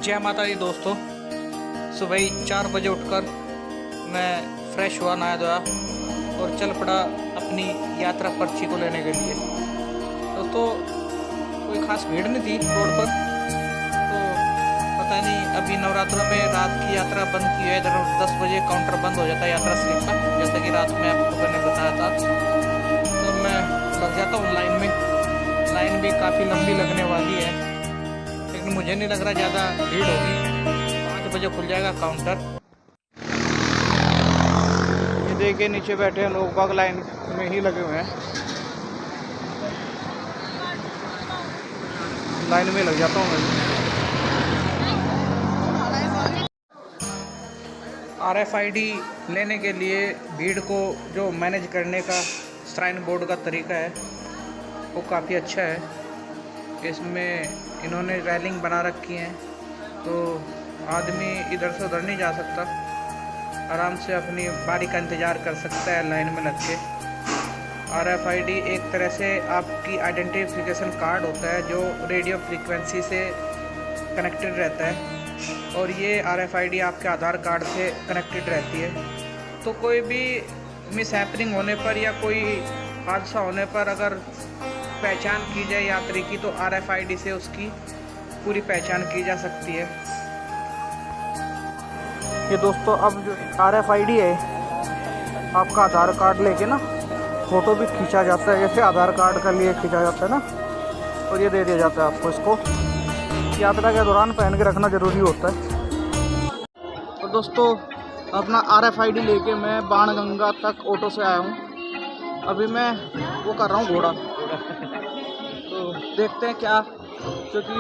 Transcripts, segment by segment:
जय माता दी दोस्तों। सुबह ही 4 बजे उठकर मैं फ्रेश हुआ, नहाया धोया और चल पड़ा अपनी यात्रा पर्ची को लेने के लिए। दोस्तों कोई खास भीड़ नहीं थी रोड पर, तो पता नहीं अभी नवरात्रों में रात की यात्रा बंद की है। इधर 10 बजे काउंटर बंद हो जाता है यात्रा स्लिप का, जैसा कि रात में आपको मैंने बताया था। तो मैं लग जाता हूँ लाइन में। लाइन भी काफ़ी लंबी लगने वाली है, लेकिन मुझे नहीं लग रहा ज़्यादा भीड़ होगी। 5 बजे खुल जाएगा काउंटर। ये देखिए नीचे बैठे हैं लोग बाग, लाइन में ही लगे हुए हैं। लाइन में लग जाता हूँ मैं। RFID लेने के लिए भीड़ को जो मैनेज करने का श्राइन बोर्ड का तरीका है वो काफ़ी अच्छा है। इसमें इन्होंने रेलिंग बना रखी है, तो आदमी इधर से उधर नहीं जा सकता, आराम से अपनी बारी का इंतज़ार कर सकता है लाइन में लग के। RFID एक तरह से आपकी आइडेंटिफिकेशन कार्ड होता है जो रेडियो फ्रीक्वेंसी से कनेक्टेड रहता है, और ये RFID आपके आधार कार्ड से कनेक्टेड रहती है। तो कोई भी मिस हैपनिंग होने पर या कोई हादसा होने पर अगर पहचान की जाए यात्री की, तो RFID से उसकी पूरी पहचान की जा सकती है। ये दोस्तों अब जो RFID है, आपका आधार कार्ड लेके ना फ़ोटो भी खींचा जाता है, जैसे आधार कार्ड का लिए खींचा जाता है ना, और ये दे दिया जाता है आपको। इसको यात्रा के दौरान पहन के रखना ज़रूरी होता है। तो दोस्तों अपना RFID लेके मैं बाणगंगा तक ऑटो से आया हूँ। अभी मैं वो कर रहा हूँ घोड़ा। तो देखते हैं क्या, क्योंकि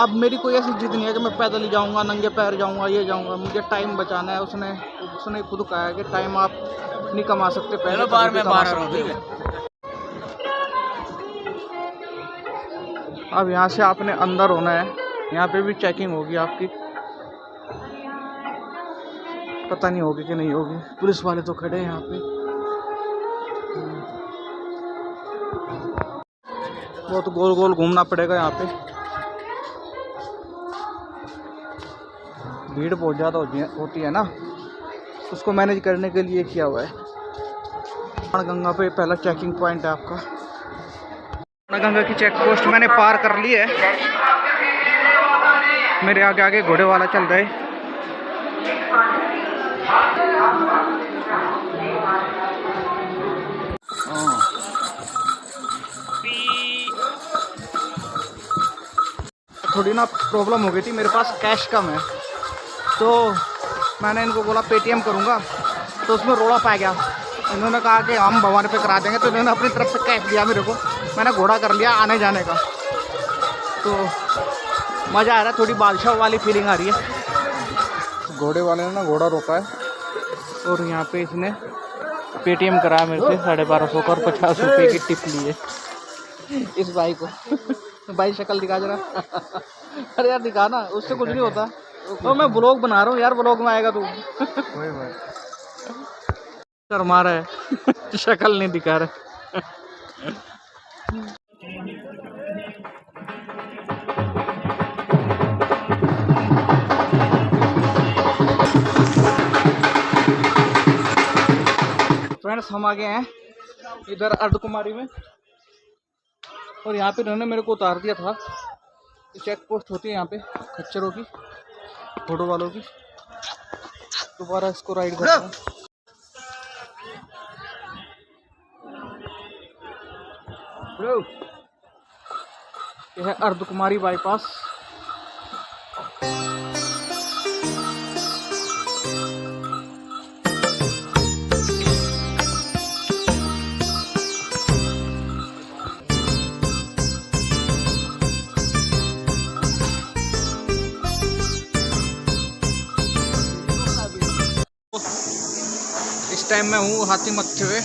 अब मेरी कोई ऐसी जिद नहीं है कि मैं पैदल ही जाऊँगा, नंगे पैर जाऊँगा, ये जाऊँगा। मुझे टाइम बचाना है। उसने खुद कहा है कि टाइम आप नहीं कमा सकते, पहले बार में कमा सकते हैं। अब यहाँ से आपने अंदर होना है। यहाँ पे भी चेकिंग होगी आपकी, पता नहीं होगी कि नहीं होगी। पुलिस वाले तो खड़े हैं यहाँ पे। बहुत गोल गोल घूमना पड़ेगा यहाँ पे, भीड़ बहुत ज़्यादा होती है ना, उसको मैनेज करने के लिए किया हुआ है। बाणगंगा पे पहला चेकिंग पॉइंट है आपका। बाणगंगा की चेक पोस्ट मैंने पार कर ली है। मेरे आगे आगे घोड़े वाला चल रहा है। थोड़ी ना प्रॉब्लम हो गई थी, मेरे पास कैश कम है, तो मैंने इनको बोला पेटीएम करूँगा, तो उसमें रोड़ा पा गया। इन्होंने कहा कि हम भवन पे करा देंगे, तो इन्होंने अपनी तरफ से कैश दिया मेरे को। मैंने घोड़ा कर लिया आने जाने का, तो मज़ा आ रहा है। थोड़ी बादशाह वाली फीलिंग आ रही है। घोड़े वाले ने ना घोड़ा रोका है, और यहाँ पे इसने पेटीएम कराया मेरे से 1250 का, और 50 रुपये की टिप ली है इस भाई को। भाई शक्ल दिखा जरा। अरे यार दिखा ना, उससे कुछ नहीं होता। तो मैं ब्लॉग बना रहा हूँ यार, ब्लॉग में आएगा तू। कोई बात शर्मा रहा है। शक्ल नहीं दिखा रहा। फ्रेंड्स हम आ गए हैं इधर अर्धकुमारी में, और यहाँ पे इन्होंने मेरे को उतार दिया था। चेक पोस्ट होती है यहाँ पे खच्चरों की, घोड़ों वालों की। दोबारा इसको राइड करता हूँ। यह है अर्धकुमारी बाईपास। इस टाइम मैं हूँ हाथी मत्थे हुए।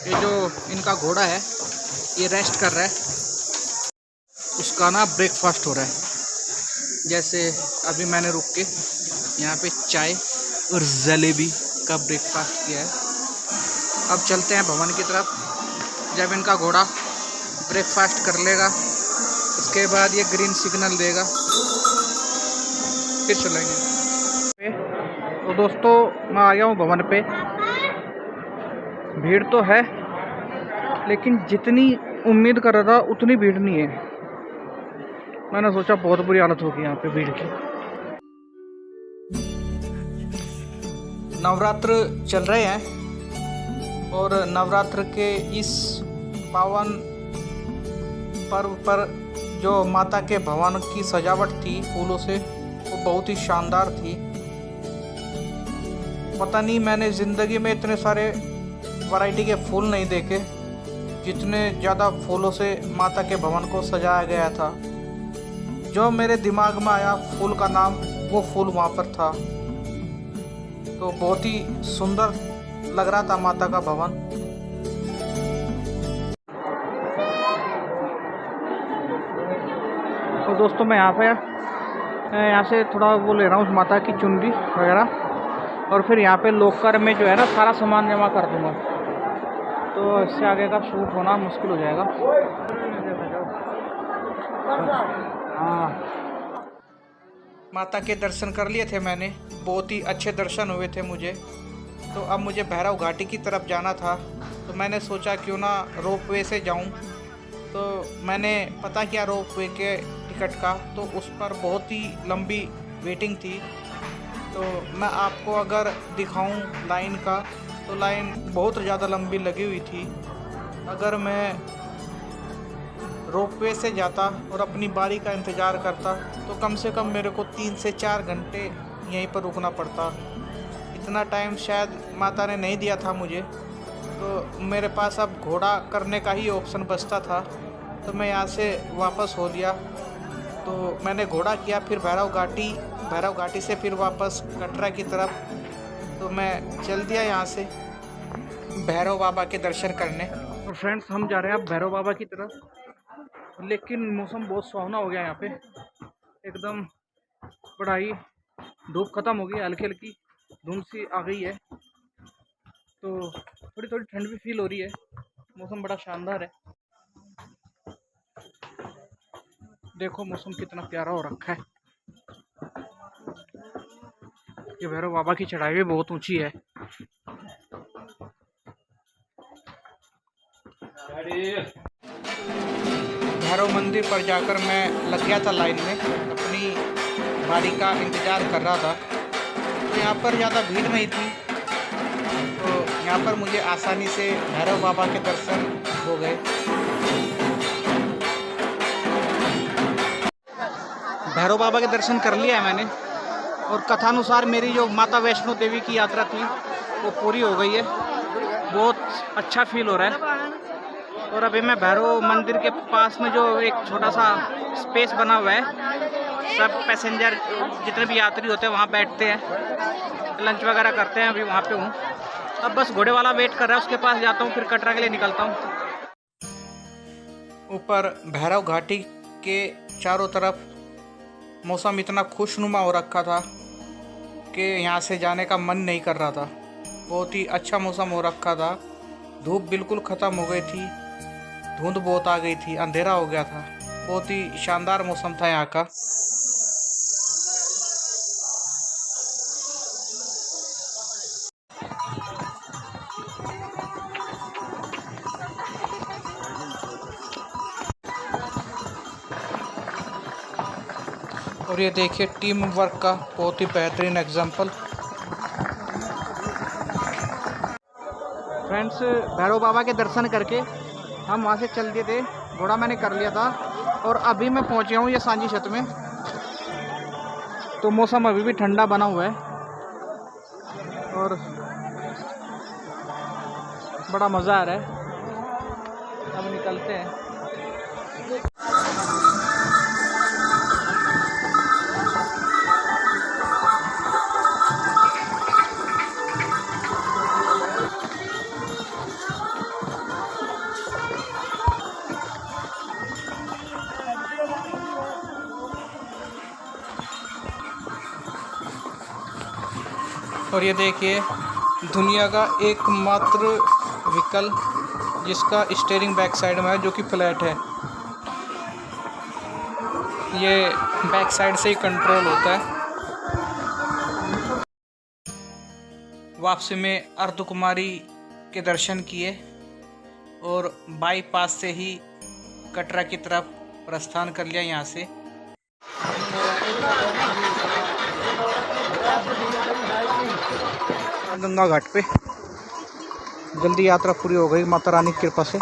ये जो इनका घोड़ा है ये रेस्ट कर रहा है, उसका ना ब्रेकफास्ट हो रहा है। जैसे अभी मैंने रुक के यहाँ पे चाय और जलेबी का ब्रेकफास्ट किया है। अब चलते हैं भवन की तरफ। जब इनका घोड़ा ब्रेकफास्ट कर लेगा, उसके बाद ये ग्रीन सिग्नल देगा, फिर चलेंगे। तो दोस्तों मैं आ गया हूँ भवन पे। भीड़ तो है लेकिन जितनी उम्मीद कर रहा था उतनी भीड़ नहीं है। मैंने सोचा बहुत बुरी हालत होगी यहाँ पे भीड़ की। नवरात्र चल रहे हैं और नवरात्र के इस पावन पर्व पर जो माता के भवन की सजावट थी फूलों से, वो बहुत ही शानदार थी। पता नहीं मैंने ज़िंदगी में इतने सारे वैरायटी के फूल नहीं देखे जितने ज़्यादा फूलों से माता के भवन को सजाया गया था। जो मेरे दिमाग में आया फूल का नाम, वो फूल वहाँ पर था। तो बहुत ही सुंदर लग रहा था माता का भवन। तो दोस्तों मैं यहाँ से थोड़ा वो ले रहा हूँ माता की चुनरी वगैरह, और फिर यहाँ पे लॉकर में जो है ना सारा सामान जमा कर दूँगा। तो इससे आगे का शूट होना मुश्किल हो जाएगा। हाँ, माता के दर्शन कर लिए थे मैंने, बहुत ही अच्छे दर्शन हुए थे मुझे। तो अब मुझे भैरव घाटी की तरफ जाना था, तो मैंने सोचा क्यों ना रोपवे से जाऊं। तो मैंने पता किया रोपवे के टिकट का, तो उस पर बहुत ही लंबी वेटिंग थी। तो मैं आपको अगर दिखाऊं लाइन का, तो लाइन बहुत ज़्यादा लंबी लगी हुई थी। अगर मैं रोपवे से जाता और अपनी बारी का इंतज़ार करता तो कम से कम मेरे को 3 से 4 घंटे यहीं पर रुकना पड़ता। इतना टाइम शायद माता ने नहीं दिया था मुझे, तो मेरे पास अब घोड़ा करने का ही ऑप्शन बचता था। तो मैं यहाँ से वापस हो लिया। तो मैंने घोड़ा किया, फिर भैरव घाटी से फिर वापस कटरा की तरफ। तो मैं चल दिया यहाँ से भैरव बाबा के दर्शन करने। तो फ्रेंड्स हम जा रहे हैं अब भैरव बाबा की तरफ, लेकिन मौसम बहुत सुहावना हो गया यहाँ पे एकदम। बड़ा ही धूप ख़त्म हो गई, हल्की हल्की धुंध सी आ गई है, तो थोड़ी थोड़ी ठंड भी फील हो रही है। मौसम बड़ा शानदार है। देखो मौसम कितना प्यारा हो रखा है। ये भैरव बाबा की चढ़ाई भी बहुत ऊंची है। भैरव मंदिर पर जाकर मैं लग गया था लाइन में, अपनी बारी का इंतज़ार कर रहा था। तो यहाँ पर ज़्यादा भीड़ नहीं थी, तो यहाँ पर मुझे आसानी से भैरव बाबा के दर्शन हो गए। भैरव बाबा के दर्शन कर लिया है मैंने, और कथानुसार मेरी जो माता वैष्णो देवी की यात्रा थी वो पूरी हो गई है। बहुत अच्छा फील हो रहा है। और अभी मैं भैरव मंदिर के पास में जो एक छोटा सा स्पेस बना हुआ है, सब पैसेंजर जितने भी यात्री होते हैं वहाँ बैठते हैं, लंच वगैरह करते हैं। अभी वहाँ पे हूँ। अब बस घोड़े वाला वेट कर रहा है, उसके पास जाता हूँ, फिर कटरा के लिए निकलता हूँ। ऊपर भैरव घाटी के चारों तरफ मौसम इतना खुशनुमा हो रखा था कि यहाँ से जाने का मन नहीं कर रहा था। बहुत ही अच्छा मौसम हो रखा था। धूप बिल्कुल ख़त्म हो गई थी, धुंध बहुत आ गई थी, अंधेरा हो गया था। बहुत ही शानदार मौसम था यहाँ का। और ये देखिए टीम वर्क का बहुत ही बेहतरीन एग्जाम्पल। फ्रेंड्स भैरव बाबा के दर्शन करके हम वहाँ से चल दिए थे, घोड़ा मैंने कर लिया था, और अभी मैं पहुँच गया हूँ ये सांझी छत में। तो मौसम अभी भी ठंडा बना हुआ है और बड़ा मज़ा आ रहा है। अब निकलते हैं। और ये देखिए दुनिया का एकमात्र व्हीकल जिसका स्टीयरिंग बैक साइड में है, जो कि फ्लैट है। ये बैक साइड से ही कंट्रोल होता है। वापसी में अर्धकुमारी के दर्शन किए और बाईपास से ही कटरा की तरफ प्रस्थान कर लिया। यहाँ से गंगा घाट पे जल्दी यात्रा पूरी हो गई माता रानी की कृपा से।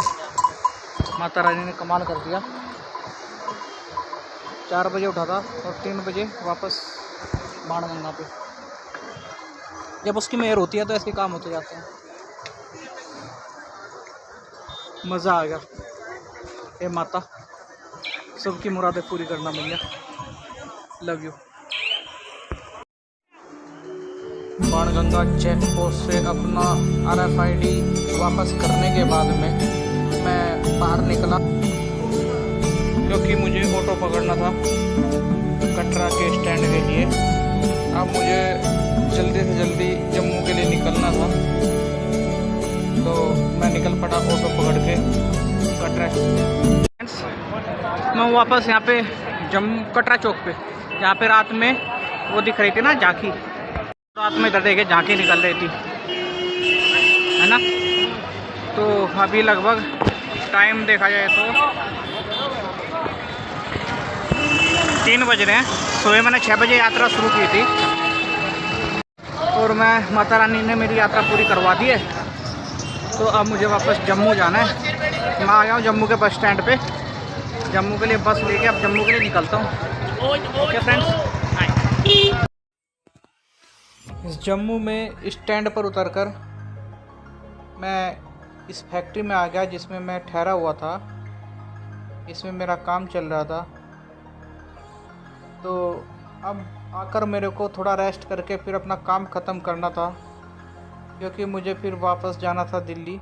माता रानी ने कमाल कर दिया। 4 बजे उठा था और 3 बजे वापस बाणगंगा पे। जब उसकी मेहर होती है तो ऐसे काम होते जाते हैं। मज़ा आ गया। हे माता, सबकी मुरादें पूरी करना मैया। Love you. Banganga check post से अपना RFID वापस करने के बाद में मैं बाहर निकला, क्योंकि मुझे ऑटो पकड़ना था कटरा के स्टैंड के लिए। अब मुझे जल्दी से जल्दी जम्मू के लिए निकलना था, तो मैं निकल पड़ा ऑटो पकड़ के कटरा। मैं वापस यहाँ पे कटरा चौक पे, जहाँ पे रात में वो दिख रही थी ना झांकी, रात में इधर देखे झांकी निकल रही थी, है ना। तो अभी लगभग टाइम देखा जाए तो 3 बज रहे हैं। सुबह मैंने 6 बजे यात्रा शुरू की थी और मैं माता रानी ने मेरी यात्रा पूरी करवा दी है। तो अब मुझे वापस जम्मू जाना है। मैं आ गया हूँ जम्मू के बस स्टैंड पे। जम्मू के लिए बस लेके अब जम्मू के लिए निकलता हूँ। ओके फ्रेंड्स, इस जम्मू में स्टैंड पर उतरकर मैं इस फैक्ट्री में आ गया जिसमें मैं ठहरा हुआ था। इसमें मेरा काम चल रहा था। तो अब आकर मेरे को थोड़ा रेस्ट करके फिर अपना काम ख़त्म करना था, क्योंकि मुझे फिर वापस जाना था दिल्ली।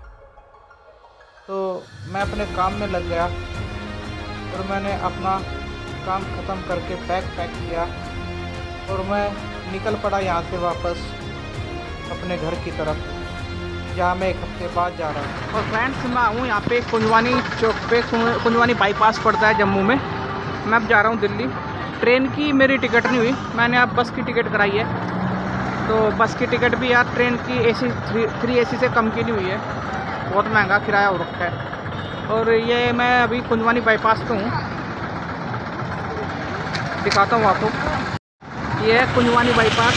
तो मैं अपने काम में लग गया और मैंने अपना काम ख़त्म करके बैग पैक किया और मैं निकल पड़ा यहाँ से वापस अपने घर की तरफ, जहाँ मैं 1 हफ्ते बाद जा रहा हूँ। और फ्रेंड्स, मैं हूँ यहाँ पे कुंजवानी चौक पे। कुंजवानी बाईपास पड़ता है जम्मू में। मैं अब जा रहा हूँ दिल्ली। ट्रेन की मेरी टिकट नहीं हुई, मैंने अब बस की टिकट कराई है। तो बस की टिकट भी यार ट्रेन की AC 3 AC से कम की नहीं हुई है। बहुत महंगा किराया हो रखा है। और ये मैं अभी कुंजवानी बाईपास पे हूँ, दिखाता हूँ आपको। ये है कुंजवानी बाईपास।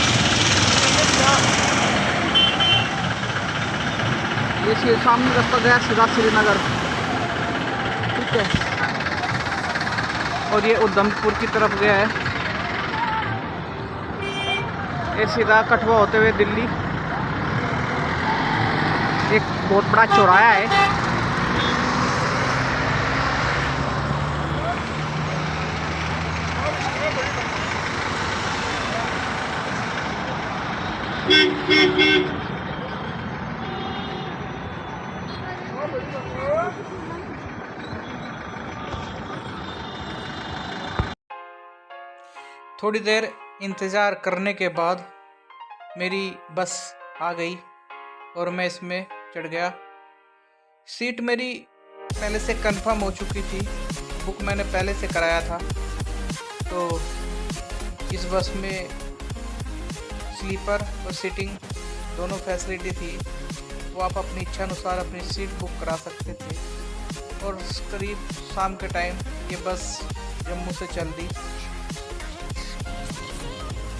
ये सामने रास्ता गया सीधा श्रीनगर, ठीक है। और ये उधमपुर की तरफ गया है। ये सीधा कठुआ होते हुए दिल्ली। एक बहुत बड़ा चौराहा है। थोड़ी देर इंतज़ार करने के बाद मेरी बस आ गई और मैं इसमें चढ़ गया। सीट मेरी पहले से कंफर्म हो चुकी थी, बुक मैंने पहले से कराया था। तो इस बस में स्लीपर और सीटिंग दोनों फैसिलिटी थी। वो आप अपनी इच्छा अनुसार अपनी सीट बुक करा सकते थे। और करीब शाम के टाइम ये बस जम्मू से चल दी।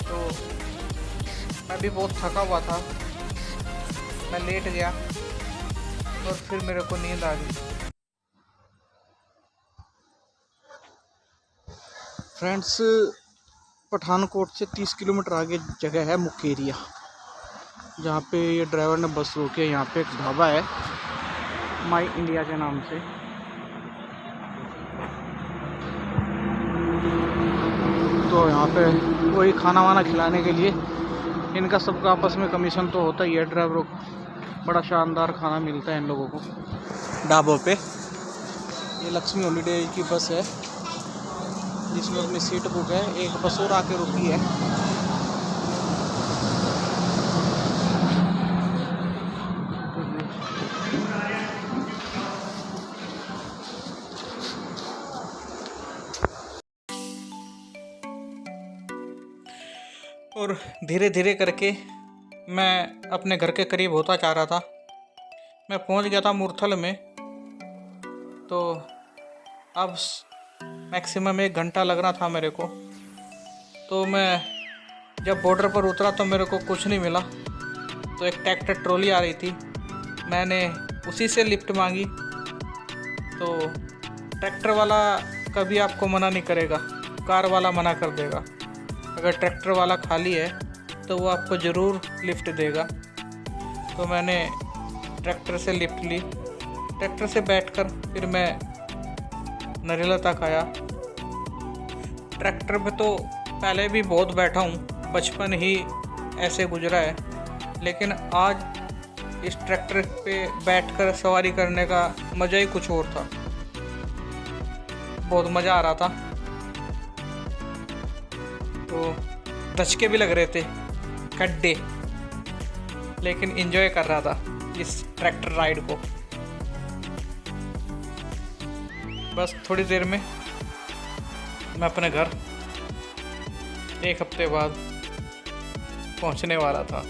तो मैं भी बहुत थका हुआ था, मैं लेट गया और फिर मेरे को नींद आ गई। फ्रेंड्स, पठानकोट से 30 किलोमीटर आगे जगह है मुकेरिया, जहाँ पे ये ड्राइवर ने बस रोकी है। यहाँ पे एक ढाबा है माई इंडिया के नाम से। तो यहाँ पे वही खाना वाना खिलाने के लिए इनका सबका आपस में कमीशन तो होता ही है। ड्राइवरों को बड़ा शानदार खाना मिलता है इन लोगों को ढाबों पे। ये लक्ष्मी हॉलीडे की बस है जिसमें अपनी सीट बुक है। एक बस और आके रुकी है। और धीरे धीरे करके मैं अपने घर के करीब होता जा रहा था। मैं पहुंच गया था मूर्थल में। तो अब मैक्सिमम 1 घंटा लगना था मेरे को। तो मैं जब बॉर्डर पर उतरा तो मेरे को कुछ नहीं मिला। तो एक ट्रैक्टर ट्रॉली आ रही थी, मैंने उसी से लिफ्ट मांगी। तो ट्रैक्टर वाला कभी आपको मना नहीं करेगा, कार वाला मना कर देगा। अगर ट्रैक्टर वाला खाली है तो वो आपको ज़रूर लिफ्ट देगा। तो मैंने ट्रैक्टर से लिफ्ट ली। ट्रैक्टर से बैठकर फिर मैं नरेला तक आया। ट्रैक्टर पे तो पहले भी बहुत बैठा हूँ, बचपन ही ऐसे गुजरा है, लेकिन आज इस ट्रैक्टर पे बैठकर सवारी करने का मज़ा ही कुछ और था। बहुत मज़ा आ रहा था। तो धचके भी लग रहे थे, खड्डे, लेकिन एंजॉय कर रहा था इस ट्रैक्टर राइड को। बस थोड़ी देर में मैं अपने घर 1 हफ्ते बाद पहुंचने वाला था।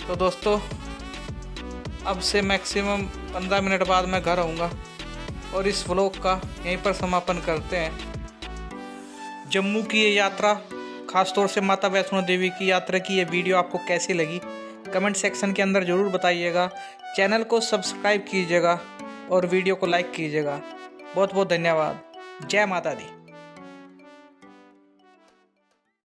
तो दोस्तों, अब से मैक्सिमम 15 मिनट बाद मैं घर आऊँगा और इस व्लॉग का यहीं पर समापन करते हैं। जम्मू की ये यात्रा, ख़ासतौर से माता वैष्णो देवी की यात्रा की ये वीडियो आपको कैसी लगी, कमेंट सेक्शन के अंदर ज़रूर बताइएगा। चैनल को सब्सक्राइब कीजिएगा और वीडियो को लाइक कीजिएगा। बहुत बहुत धन्यवाद। जय माता दी।